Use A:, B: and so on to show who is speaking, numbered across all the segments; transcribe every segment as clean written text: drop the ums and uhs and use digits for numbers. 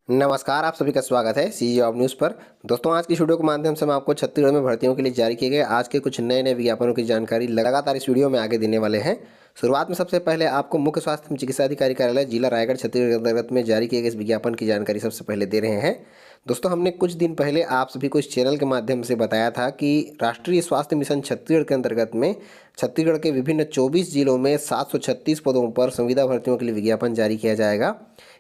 A: नमस्कार, आप सभी का स्वागत है सी जॉब न्यूज़ पर। दोस्तों, आज की वीडियो के माध्यम से हम आपको छत्तीसगढ़ में भर्तियों के लिए जारी किए गए आज के कुछ नए विज्ञापनों की जानकारी लगातार इस वीडियो में आगे देने वाले हैं। शुरुआत में सबसे पहले आपको मुख्य स्वास्थ्य एवं चिकित्सा अधिकारी कार्यालय जिला रायगढ़ छत्तीसगढ़ के अंतर्गत में जारी किए गए इस विज्ञापन की जानकारी सबसे पहले दे रहे हैं। दोस्तों, हमने कुछ दिन पहले आप सभी को इस चैनल के माध्यम से बताया था कि राष्ट्रीय स्वास्थ्य मिशन छत्तीसगढ़ के अंतर्गत में छत्तीसगढ़ के विभिन्न 24 जिलों में 736 पदों पर संविदा भर्तियों के लिए विज्ञापन जारी किया जाएगा।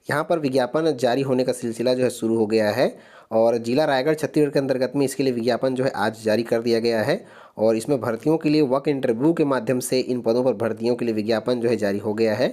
A: यहाँ पर विज्ञापन जारी होने का सिलसिला जो है शुरू हो गया है और जिला रायगढ़ छत्तीसगढ़ के अंतर्गत में इसके लिए विज्ञापन जो है आज जारी कर दिया गया है और इसमें भर्तियों के लिए वॉक इंटरव्यू के माध्यम से इन पदों पर भर्तियों के लिए विज्ञापन जो है जारी हो गया है।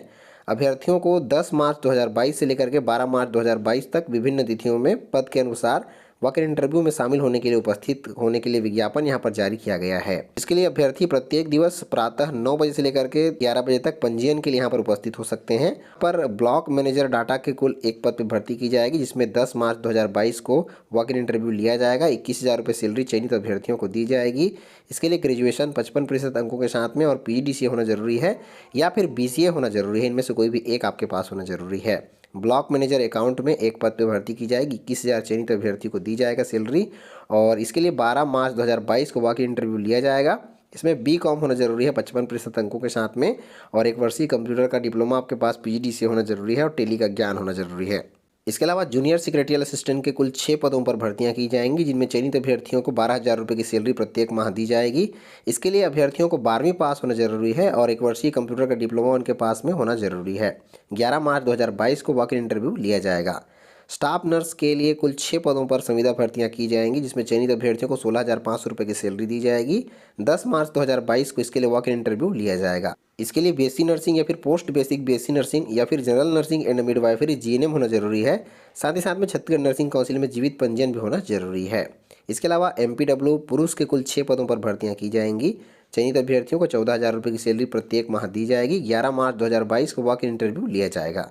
A: अभ्यर्थियों को 10 मार्च 2022 से लेकर के 12 मार्च 2022 तक विभिन्न तिथियों में पद के अनुसार वॉक इन इंटरव्यू में शामिल होने के लिए उपस्थित होने के लिए विज्ञापन यहाँ पर जारी किया गया है। इसके लिए अभ्यर्थी प्रत्येक दिवस प्रातः 9 बजे से लेकर के 11 बजे तक पंजीयन के लिए यहाँ पर उपस्थित हो सकते हैं। पर ब्लॉक मैनेजर डाटा के कुल एक पद पर भर्ती की जाएगी, जिसमें 10 मार्च 2022 को वॉक इन इंटरव्यू लिया जाएगा। 21,000 रुपये सैलरी चयनित अभ्यर्थियों को दी जाएगी। इसके लिए ग्रेजुएशन 55% अंकों के साथ में और PGDCA होना जरूरी है या फिर BCA होना जरूरी है। इनमें से कोई भी एक आपके पास होना जरूरी है। ब्लॉक मैनेजर अकाउंट में एक पद पर भर्ती की जाएगी। 21,000 चयनित अभ्यर्थी को दी जाएगा सैलरी और इसके लिए 12 मार्च 2022 को वॉक इन इंटरव्यू लिया जाएगा। इसमें BCom होना जरूरी है 55% अंकों के साथ में और 1 वर्षीय कंप्यूटर का डिप्लोमा आपके पास PGDCA होना जरूरी है और टेली का ज्ञान होना जरूरी है। इसके अलावा जूनियर सेक्रेटरियल असिस्टेंट के कुल 6 पदों पर भर्तियां की जाएंगी, जिनमें चयनित अभ्यर्थियों को 12,000 रुपये की सैलरी प्रत्येक माह दी जाएगी। इसके लिए अभ्यर्थियों को 12वीं पास होना जरूरी है और 1 वर्षीय कंप्यूटर का डिप्लोमा उनके पास में होना जरूरी है। 11 मार्च 2022 को वॉक इन इंटरव्यू लिया जाएगा। स्टाफ नर्स के लिए कुल 6 पदों पर संविदा भर्तियां की जाएंगी, जिसमें चयनित अभ्यर्थियों को 16,500 रुपये की सैलरी दी जाएगी। 10 मार्च 2022 को इसके लिए वॉक इन इंटरव्यू लिया जाएगा। इसके लिए BSc नर्सिंग या फिर पोस्ट बेसिक BSc नर्सिंग या फिर general nursing and midwifery GNM होना जरूरी है। साथ ही साथ में छत्तीसगढ़ नर्सिंग काउंसिल में जीवित पंजीयन भी होना जरूरी है। इसके अलावा MPW पुरुष के कुल 6 पदों पर भर्तियां की जाएंगी। चयनित अभ्यर्थियों को 14,000 रुपये की सैलरी प्रत्येक माह दी जाएगी। 11 मार्च 2022 को वॉक इन इंटरव्यू लिया जाएगा।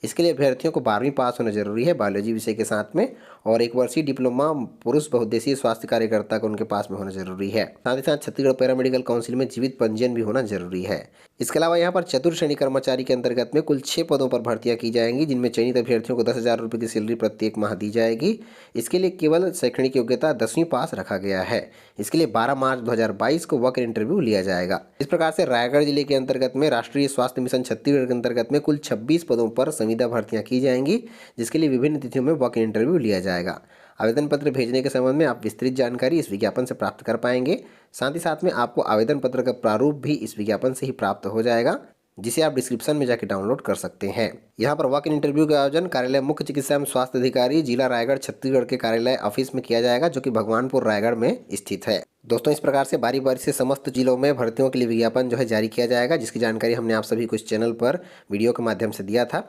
A: इसके लिए अभ्यर्थियों को 12वीं पास होना जरूरी है बायोलॉजी विषय के साथ में और 1 वर्षीय डिप्लोमा पुरुष बहुउद्देशीय स्वास्थ्य कार्यकर्ता को उनके पास में होना जरूरी है। साथ ही साथ छत्तीसगढ़ पैरामेडिकल काउंसिल में जीवित पंजीयन भी होना जरूरी है। इसके अलावा यहाँ पर चतुर्थ श्रेणी कर्मचारी के अंतर्गत में कुल 6 पदों पर भर्तियां की जाएंगी, जिनमें चयनित अभ्यर्थियों को 10,000 रुपये की सैलरी प्रत्येक माह दी जाएगी। इसके लिए केवल शैक्षणिक योग्यता 10वीं पास रखा गया है। इसके लिए 12 मार्च 2022 को वॉक इन इंटरव्यू लिया जाएगा। इस प्रकार से रायगढ़ जिले के अंतर्गत में राष्ट्रीय स्वास्थ्य मिशन छत्तीसगढ़ के अंतर्गत में कुल 26 पदों पर संविदा भर्तियां की जाएंगी, जिसके लिए विभिन्न तिथियों में वॉक इन इंटरव्यू लिया जाएगा। आवेदन पत्र भेजने के संबंध में आप विस्तृत जानकारी इस विज्ञापन से प्राप्त कर पाएंगे। साथ ही साथ में आपको आवेदन पत्र का प्रारूप भी इस विज्ञापन से ही प्राप्त हो जाएगा, जिसे आप डिस्क्रिप्शन में जाकर डाउनलोड कर सकते हैं। यहाँ पर वॉक इन इंटरव्यू का आयोजन कार्यालय मुख्य चिकित्सा एवं स्वास्थ्य अधिकारी जिला रायगढ़ छत्तीसगढ़ के कार्यालय ऑफिस में किया जाएगा, जो कि भगवानपुर रायगढ़ में स्थित है। दोस्तों, इस प्रकार से बारी बारी से समस्त जिलों में भर्तियों के लिए विज्ञापन जो है जारी किया जाएगा, जिसकी जानकारी हमने आप सभी को इस चैनल पर वीडियो के माध्यम से दिया था।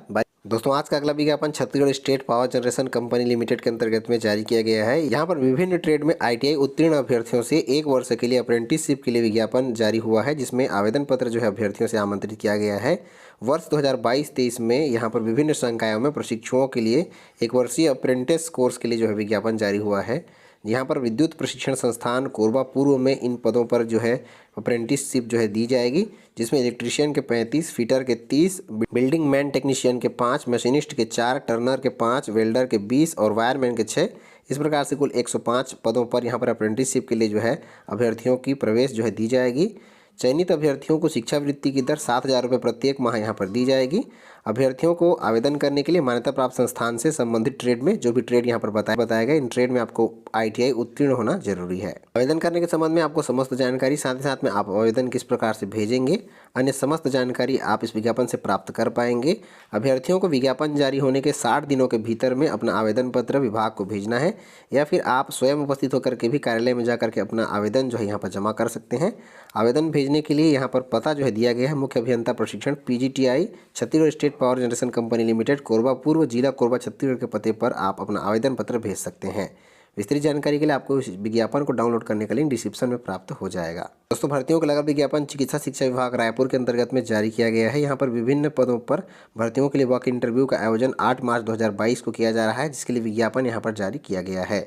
A: दोस्तों, आज का अगला विज्ञापन Chhattisgarh state power generation company limited के अंतर्गत में जारी किया गया है। यहाँ पर विभिन्न ट्रेड में ITI उत्तीर्ण अभ्यर्थियों से 1 वर्ष के लिए अप्रेंटिसशिप के लिए विज्ञापन जारी हुआ है, जिसमें आवेदन पत्र जो है अभ्यर्थियों से आमंत्रित किया गया है। वर्ष 2022-23 में यहाँ पर विभिन्न संकायों में प्रशिक्षुओं के लिए 1 वर्षीय अप्रेंटिस कोर्स के लिए जो है विज्ञापन जारी हुआ है। यहाँ पर विद्युत प्रशिक्षण संस्थान कोरबा पूर्व में इन पदों पर जो है अप्रेंटिसशिप जो है दी जाएगी, जिसमें इलेक्ट्रीशियन के 35, फिटर के 30, बिल्डिंग मैन टेक्नीशियन के 5, मशीनिस्ट के 4, टर्नर के 5, वेल्डर के 20 और वायरमैन के 6। इस प्रकार से कुल 105 पदों पर यहाँ पर अप्रेंटिसशिप के लिए जो है अभ्यर्थियों की प्रवेश जो है दी जाएगी। चयनित अभ्यर्थियों को शिक्षावृत्ति की दर 7,000 रुपये प्रत्येक माह यहाँ पर दी जाएगी। अभ्यर्थियों को आवेदन करने के लिए मान्यता प्राप्त संस्थान से संबंधित ट्रेड में जो भी ट्रेड यहाँ पर बताया गया, इन ट्रेड में आपको ITI उत्तीर्ण होना जरूरी है। आवेदन करने के संबंध में आपको समस्त जानकारी, साथ ही साथ में आप आवेदन किस प्रकार से भेजेंगे, अन्य समस्त जानकारी आप इस विज्ञापन से प्राप्त कर पाएंगे। अभ्यर्थियों को विज्ञापन जारी होने के 60 दिनों के भीतर में अपना आवेदन पत्र विभाग को भेजना है या फिर आप स्वयं उपस्थित होकर के भी कार्यालय में जाकर के अपना आवेदन जो है यहाँ पर जमा कर सकते हैं। आवेदन भेजने के लिए यहाँ पर पता जो है दिया गया है मुख्य अभियंता प्रशिक्षण PGTI Chhattisgarh state power generation company limited Korba पूर्व जिला कोरबा छत्तीसगढ़ के पते पर आप अपना आवेदन पत्र भेज सकते हैं। विस्तृत जानकारी के लिए आपको इस विज्ञापन को डाउनलोड करने का लिंक डिस्क्रिप्शन में प्राप्त हो जाएगा। दोस्तों, भर्तियों का लगा विज्ञापन चिकित्सा शिक्षा विभाग रायपुर के अंतर्गत में जारी किया गया है। यहाँ पर विभिन्न पदों पर भर्तियों के लिए वॉक इंटरव्यू का आयोजन 8 मार्च 2022 को किया जा रहा है, जिसके लिए विज्ञापन यहाँ पर जारी किया गया है।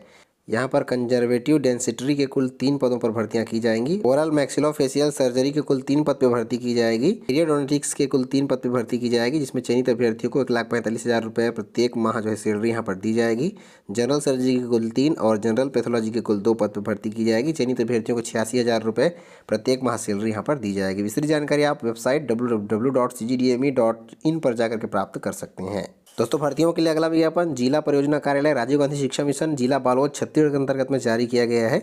A: यहाँ पर कंजर्वेटिव डेंसिटरी के कुल 3 पदों पर भर्तियां की जाएंगी। ओरल मैक्सिलोफेशियल सर्जरी के कुल 3 पद पर भर्ती की जाएगी। पीरियडोंटिक्स के कुल 3 पद पर भर्ती की जाएगी, जिसमें चयनित अभ्यर्थियों को 1,45,000 रुपये प्रत्येक माह जो है सैलरी यहाँ पर दी जाएगी। जनरल सर्जरी के कुल 3 और जनरल पैथोलॉजी के कुल 2 पद पर भर्ती की जाएगी। चयनित अभ्यर्थियों को 86,000 रुपये प्रत्येक माह सैलरी यहाँ पर दी जाएगी। विस्तृत जानकारी आप वेबसाइट www.cgdme.in पर जाकर के प्राप्त कर सकते हैं। दोस्तों, भर्तियों के लिए अगला विज्ञापन जिला परियोजना कार्यालय राजीव गांधी शिक्षा मिशन जिला बालोद छत्तीसगढ़ के अंतर्गत में जारी किया गया है।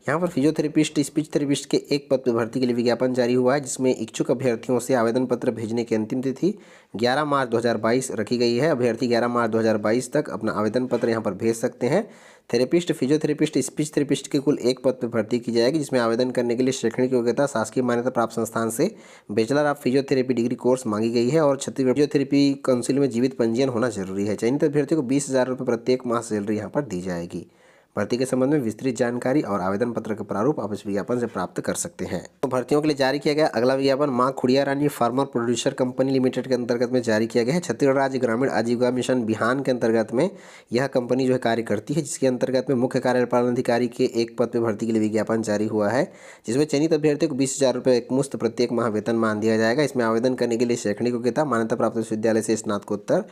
A: यहाँ पर फिजियोथेरेपिस्ट स्पीच थेरेपिस्ट के एक पद पर भर्ती के लिए विज्ञापन जारी हुआ है, जिसमें इच्छुक अभ्यर्थियों से आवेदन पत्र भेजने की अंतिम तिथि 11 मार्च 2022 रखी गई है। अभ्यर्थी 11 मार्च 2022 तक अपना आवेदन पत्र यहाँ पर भेज सकते हैं। थेरेपिस्ट फिजियोथेरेपिस्ट स्पीच थेरेपिस्ट के कुल एक पद पर भर्ती की जाएगी, जिसमें आवेदन करने के लिए शैक्षणिक योग्यता शासकीय मान्यता प्राप्त संस्थान से bachelor of physiotherapy degree course मांगी गई है और छत्तीसगढ़ फिजियोथेरेपी काउंसिल में जीवित पंजीयन होना जरूरी है। चयनित अभ्यर्थियों को 20,000 रुपये प्रत्येक माह सैलरी यहाँ पर दी जाएगी। भर्ती के संबंध में विस्तृत जानकारी और आवेदन पत्र का प्रारूप आप इस विज्ञापन से प्राप्त कर सकते हैं। तो भर्तियों के लिए जारी किया गया अगला विज्ञापन मां खुड़िया रानी फार्मर प्रोड्यूसर कंपनी लिमिटेड के अंतर्गत में जारी किया गया है। छत्तीसगढ़ राज्य ग्रामीण आजीविका मिशन बिहान के अंतर्गत में यह कंपनी जो है कार्य करती है, जिसके अंतर्गत में मुख्य कार्यपालन अधिकारी के एक पद पर भर्ती के लिए विज्ञापन जारी हुआ है, जिसमें चयनित अभ्यर्थियों को 20,000 रुपये एकमुश्त प्रत्येक माह वेतनमान दिया जाएगा। इसमें आवेदन करने के लिए शैक्षणिक योग्यता मान्यता प्राप्त विश्वविद्यालय से स्नातकोत्तर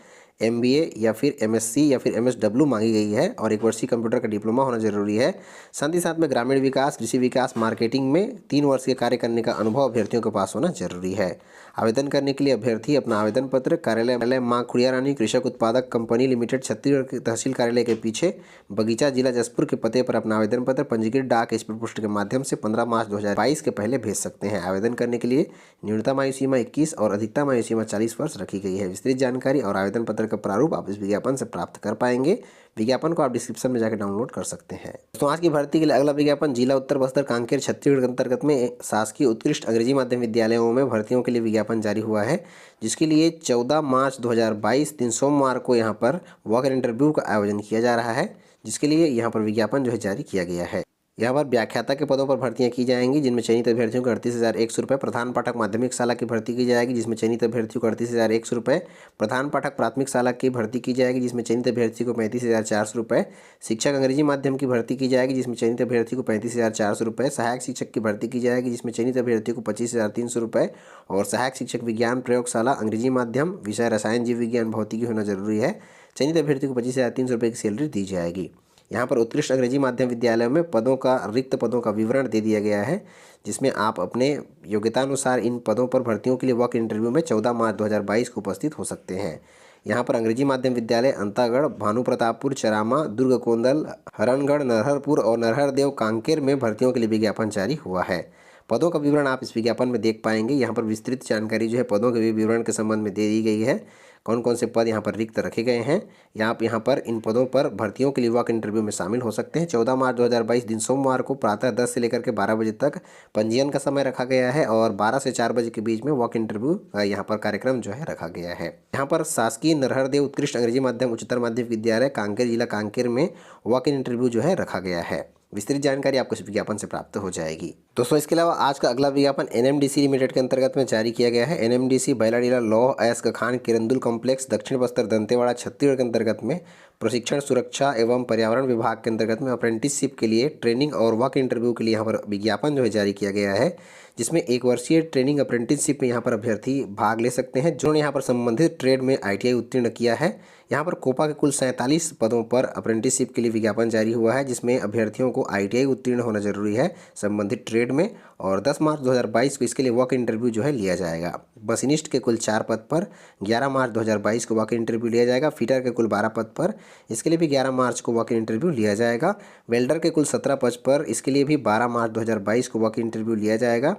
A: MBA या फिर MSc या फिर MSW मांगी गई है और 1 वर्षीय कंप्यूटर का डिप्लोमा होना जरूरी है। साथ ही साथ में ग्रामीण विकास, कृषि विकास, मार्केटिंग में 3 वर्ष के कार्य करने का अनुभव अभ्यर्थियों के पास होना जरूरी है। आवेदन करने के लिए अभ्यर्थी अपना आवेदन पत्र कार्यालय मां खुड़िया रानी कृषक उत्पादक कंपनी लिमिटेड छत्तीसगढ़ के तहसील कार्यालय के पीछे बगीचा जिला जसपुर के पते पर अपना आवेदन पत्र पंजीकृत डाक स्पीड पोस्ट के माध्यम से 15 मार्च 2022 के पहले भेज सकते हैं। आवेदन करने के लिए न्यूनतम आयु सीमा 21 और अधिकतम आयु सीमा 40 वर्ष रखी गई है। विस्तृत जानकारी और आवेदन पत्र का प्रारूप आप इस विज्ञापन से प्राप्त कर पाएंगे। विज्ञापन को आप डिस्क्रिप्शन में जाकर डाउनलोड कर सकते हैं। तो आज की भर्ती के लिए अगला विज्ञापन जिला उत्तर बस्तर कांकेर छत्तीसगढ़ के अंतर्गत में शासकीय उत्कृष्ट अंग्रेजी माध्यम विद्यालयों में भर्तियों के लिए विज्ञापन जारी हुआ है, जिसके लिए 14 मार्च 2022 दिन सोमवार को यहाँ पर वॉक इन इंटरव्यू का आयोजन किया जा रहा है, जिसके लिए यहाँ पर विज्ञापन जो है जारी किया गया है। यहाँ पर व्याख्याता के पदों पर भर्तियां की जाएंगी, जिनमें चयनित अभ्यर्थियों को 38,100 रुपये। प्रधान पाठक माध्यमिक शाला की भर्ती की जाएगी, जिसमें चयनित अभ्यर्थियों को 38,100 रुपये। प्रधान पाठक प्राथमिक शाला की भर्ती की जाएगी, जिसमें चयनित अभ्यर्थियों को 35,400 रुपये। शिक्षक अंग्रेजी माध्यम की भर्ती की जाएगी, जिसमें चयनित अभ्यर्थियों को 35,400 रुपये। सहायक शिक्षक की भर्ती की जाएगी, जिसमें चयनित अभ्यर्थियों को 25,300 रुपये और सहायक शिक्षक विज्ञान प्रयोगशाला अंग्रेजी माध्यम विषय रसायन जीव विज्ञान भौतिकी होना जरूरी है। चयनित अभ्यर्थियों को 25,300 रुपये की सैलरी दी जाएगी। यहाँ पर उत्कृष्ट अंग्रेजी माध्यम विद्यालयों में पदों का रिक्त पदों का विवरण दे दिया गया है, जिसमें आप अपने योग्यतानुसार इन पदों पर भर्तियों के लिए वॉक इंटरव्यू में 14 मार्च 2022 को उपस्थित हो सकते हैं। यहाँ पर अंग्रेजी माध्यम विद्यालय अंतागढ़, भानु प्रतापपुर, चरामा, दुर्ग कोंदल, हरणगढ़, नरहरपुर और नरहरदेव कांकेर में भर्तियों के लिए विज्ञापन जारी हुआ है। पदों का विवरण आप इस विज्ञापन में देख पाएंगे। यहाँ पर विस्तृत जानकारी जो है पदों के विवरण के संबंध में दे दी गई है। कौन कौन से पद यहाँ पर रिक्त रखे गए हैं, आप यहाँ पर इन पदों पर भर्तियों के लिए वॉक इंटरव्यू में शामिल हो सकते हैं। 14 मार्च 2022 दिन सोमवार को प्रातः 10 से लेकर के 12 बजे तक पंजीयन का समय रखा गया है और 12 से 4 बजे के बीच में वॉक इंटरव्यू यहाँ पर कार्यक्रम जो है रखा गया है। यहाँ पर शासकीय नरहरदेव उत्कृष्ट अंग्रेजी माध्यम उच्चतर माध्यमिक विद्यालय कांकेर जिला कांकेर में वॉक इन इंटरव्यू जो है रखा गया है। विस्तृत जानकारी आपको इस विज्ञापन से प्राप्त हो जाएगी। दोस्तों, इसके अलावा आज का अगला विज्ञापन NMDC लिमिटेड के अंतर्गत में जारी किया गया है। NMDC बैलाडीला लौह अयस्क खान किरंदुल कॉम्प्लेक्स दक्षिण बस्तर दंतेवाड़ा छत्तीसगढ़ के अंतर्गत में प्रशिक्षण सुरक्षा एवं पर्यावरण विभाग के अंतर्गत में अप्रेंटिसशिप के लिए ट्रेनिंग और वॉक इंटरव्यू के लिए यहाँ पर विज्ञापन जो है जारी किया गया है, जिसमें 1 वर्षीय ट्रेनिंग अप्रेंटिसशिप में यहाँ पर अभ्यर्थी भाग ले सकते हैं जिन्होंने यहाँ पर संबंधित ट्रेड में ITI उत्तीर्ण किया है। यहाँ पर कोपा के कुल 47 पदों पर अप्रेंटिसशिप के लिए विज्ञापन जारी हुआ है, जिसमें अभ्यर्थियों को ITI उत्तीर्ण होना जरूरी है संबंधित ट्रेड में और 10 मार्च 2022 को इसके लिए वॉक इंटरव्यू जो है लिया जाएगा। मशीनिस्ट के कुल 4 पद पर 11 मार्च 2022 को वॉक इंटरव्यू लिया जाएगा। फिटर के कुल 12 पद पर इसके लिए भी 11 मार्च को वॉक इंटरव्यू लिया जाएगा। वेल्डर के कुल 17 पद पर इसके लिए भी 12 मार्च 2022 को वॉक इंटरव्यू लिया जाएगा।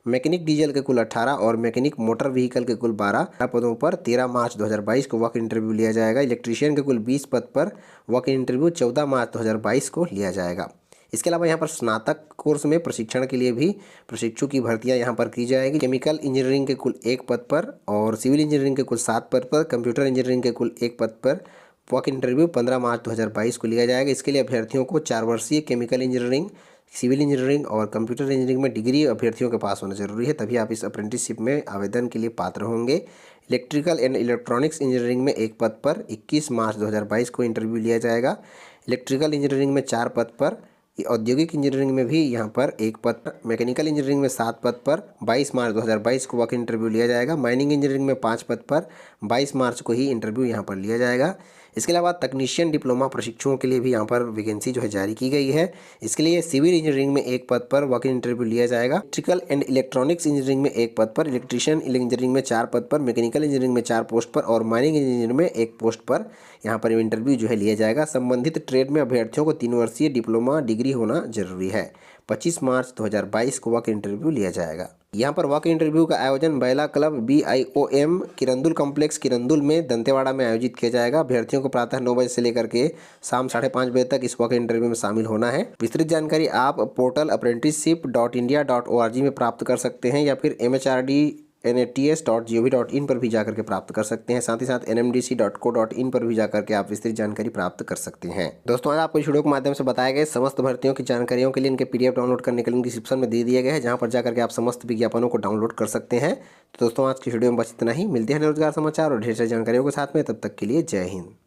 A: मैकेनिक डीजल के कुल 18 और मैकेनिक मोटर व्हीकल के कुल 12 पदों पर 13 मार्च 2022 को वॉक इंटरव्यू लिया जाएगा। इलेक्ट्रीशियन के कुल 20 पद पर वॉक इंटरव्यू 14 मार्च 2022 को लिया जाएगा। इसके अलावा यहाँ पर स्नातक कोर्स में प्रशिक्षण के लिए भी प्रशिक्षु की भर्तियाँ यहाँ पर की जाएगी। केमिकल इंजीनियरिंग के कुल 1 पद पर और सिविल इंजीनियरिंग के कुल 7 पद पर, कंप्यूटर इंजीनियरिंग के कुल 1 पद पर वॉक इंटरव्यू 15 मार्च 2022 को लिया जाएगा। इसके लिए अभ्यर्थियों को 4 वर्षीय केमिकल इंजीनियरिंग, सिविल इंजीनियरिंग और कंप्यूटर इंजीनियरिंग में डिग्री अभ्यर्थियों के पास होना जरूरी है, तभी आप इस अप्रेंटिसशिप में आवेदन के लिए पात्र होंगे। इलेक्ट्रिकल एंड इलेक्ट्रॉनिक्स इंजीनियरिंग में 1 पद पर 21 मार्च 2022 को इंटरव्यू लिया जाएगा। इलेक्ट्रिकल इंजीनियरिंग में 4 पद पर, औद्योगिक इंजीनियरिंग में भी यहाँ पर 1 पद पर, मैकेनिकल इंजीनियरिंग में 7 पद पर 22 मार्च 2022 को वॉक इन इंटरव्यू लिया जाएगा। माइनिंग इंजीनियरिंग में 5 पद पर 22 मार्च को ही इंटरव्यू यहाँ पर लिया जाएगा। इसके अलावा तकनीशियन डिप्लोमा प्रशिक्षुओं के लिए भी यहाँ पर वैकेंसी जो है जारी की गई है। इसके लिए सिविल इंजीनियरिंग में 1 पद पर वॉक इन इंटरव्यू लिया जाएगा। इलेक्ट्रिकल एंड इलेक्ट्रॉनिक्स इंजीनियरिंग में 1 पद पर, इलेक्ट्रीशियन इंजीनियरिंग में 4 पद पर, मैकेनिकल इंजीनियरिंग में 4 पोस्ट पर और माइनिंग इंजीनियरिंग में 1 पोस्ट पर यहाँ पर इंटरव्यू जो है लिया जाएगा। संबंधित ट्रेड में अभ्यर्थियों को 3 वर्षीय डिप्लोमा डिग्री होना जरूरी है। 25 मार्च 2022 को वॉक इंटरव्यू लिया जाएगा। यहाँ पर वॉक इंटरव्यू का आयोजन Bela club BIOM Kirandul complex Kirandul में दंतेवाड़ा में आयोजित किया जाएगा। अभ्यर्थियों को प्रातः 9 बजे से लेकर के शाम 5:30 बजे तक इस वॉक इंटरव्यू में शामिल होना है। विस्तृत जानकारी आप पोर्टल apprenticeship.india.org में प्राप्त कर सकते हैं या फिर MHRD/NATS.gov.in पर भी जाकर के प्राप्त कर सकते हैं। साथ ही साथ NMDC.co.in पर भी जाकर के आप विस्तृत जानकारी प्राप्त कर सकते हैं। दोस्तों, आज आपको इस वीडियो के माध्यम से बताए गए समस्त भर्तियों की जानकारियों के लिए इनके PDF डाउनलोड करने के लिंक डिस्क्रिप्शन में दे दिए गए हैं, जहां पर जाकर के आप समस्त विज्ञापनों को डाउनलोड कर सकते हैं। तो दोस्तों, आज की वीडियो में बस इतना ही। मिलते हैं रोजगार समाचार और ढेर सारी जानकारियों के साथ में। तब तक के लिए जय हिंद।